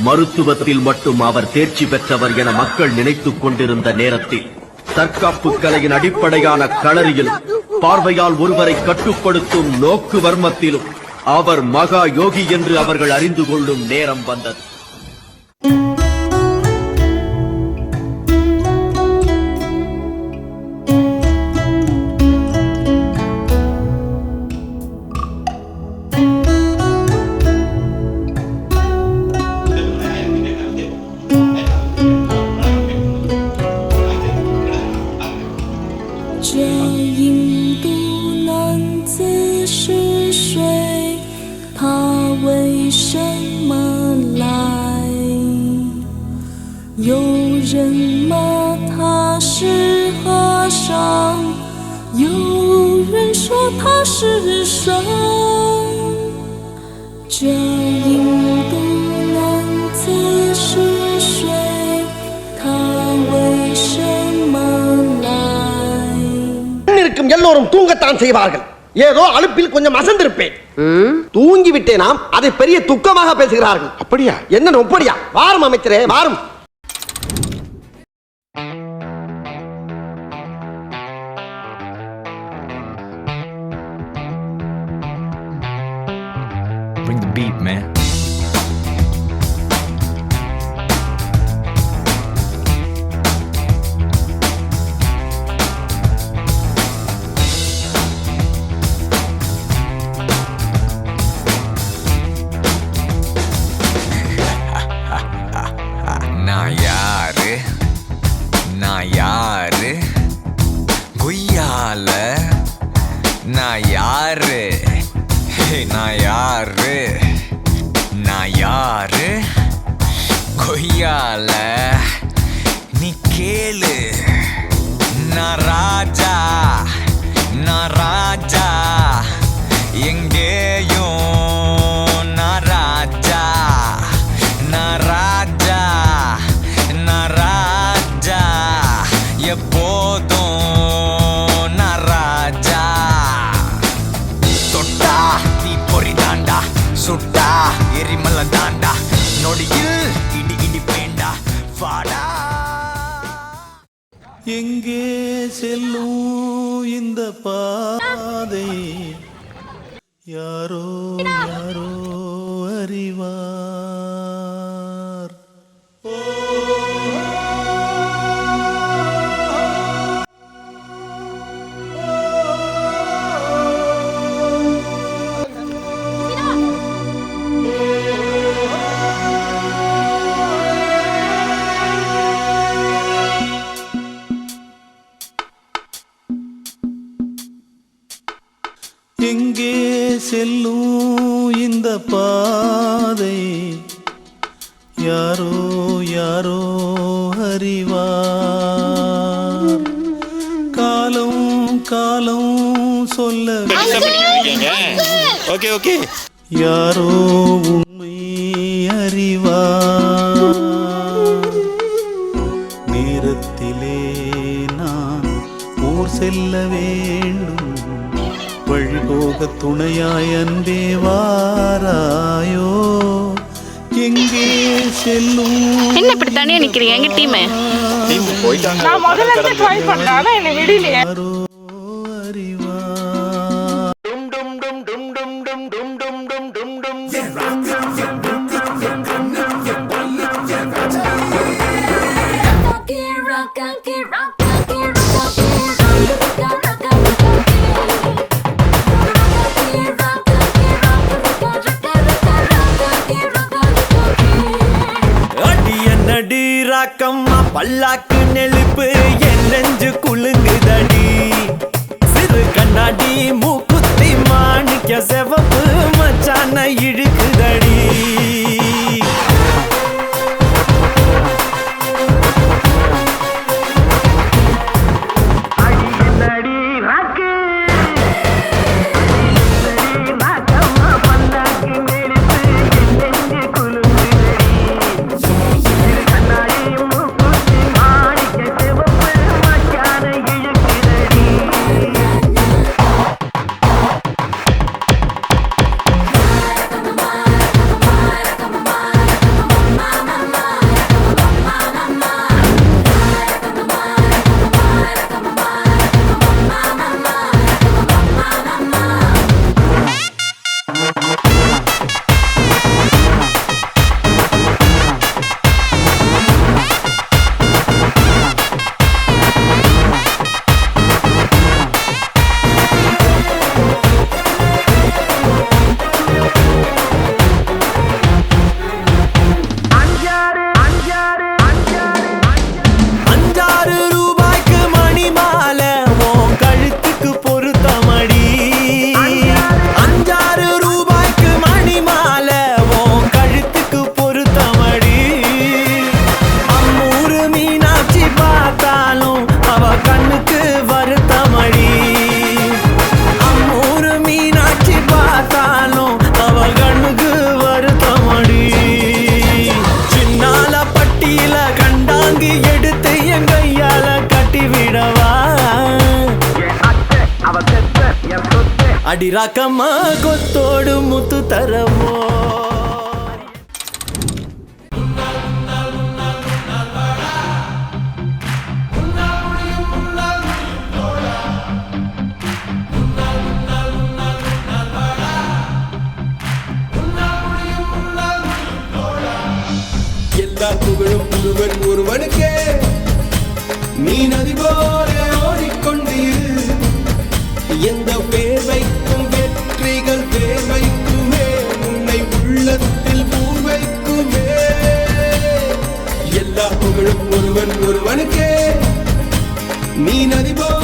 மருத்துவத்தில் மட்டும் அவர் தேர்ச்சி பெற்றவர் என மக்கள் நினைத்துக் கொண்டிருந்த நேரத்தில் தற்காப்பு கலையின் அடிப்படையான களரியிலும் பார்வையால் ஒருவரை கட்டுப்படுத்தும் நோக்கு வர்மத்திலும் அவர் மகா யோகி என்று அவர்கள் அறிந்து கொள்ளும் நேரம் வந்தது. எல்லோரும் தூங்கத்தான் செய்வார்கள். ஏதோ அலுப்பில் கொஞ்சம் அசந்திருப்பேன். தூங்கி விட்டேனாம், அதை பெரிய துக்கமாக பேசுகிறார்கள். அப்படியா? என்ன ஒப்படியா? வாரும் அமைச்சரே, வாரும். Bring the beat, man. கொய்யால நீ கேளு, நான் ராஜா, நான் ராஜா, எங்கேயும் நான் ராஜா, நான் ராஜா, நான் ராஜா, எப்போதும் நான் ராஜா. தொட்டா தீ பொறி தாண்டா, சுட்டா எரிமலை தாண்டா, நொடியில் இடி இடி பேண்டா வாடா. எங்கே செல்லும் இந்த பாதை யாரோ யாரோ அறிவார். எங்கே செல்லும் இந்த பாதை யாரோ யாரோ அறிவார். காலம் காலம் சொல்ல யாரோ உண்மை அறிவார். நேரத்திலே நான் ஊர் செல்ல வேண்டும், வழிபோக துணையாய் அன்பே வாராயோ. எங்கே செல்லும் என்ன இப்படி தனியா நிக்கிறீங்க? எங்க டீம் போயிட்டாங்க. நான் முதல்ல இருந்து ட்ரை பண்ணேன், ஆனா என்ன விடலையே. டும் டும் டும் டும் டும் டும் டும் டும் டும் டும் டும். ராக்கம்மா பல்லாக்கு நெளிப்பு என் நெஞ்சு குலுங்குதடி. சிறு கண்ணாடி மூக்குத்தி மாணிக்க செவப்பு மச்சான இழுக்குதடி. Come on. அடிராக்கம்மா கொத்தோடு முத்து தரவோ எல்லா புகழும் ஒருவன் ஒருவனுக்கே நீ நதி போல ஓடிக்கொண்டீர் எந்த பேர் வைக்கும் வெற்றிகள் பேர் வைக்குமே உன்னை உள்ளத்தில் பூர் வைக்குமே எல்லா புகழும் ஒருவன் ஒருவனுக்கே நீ நதி போல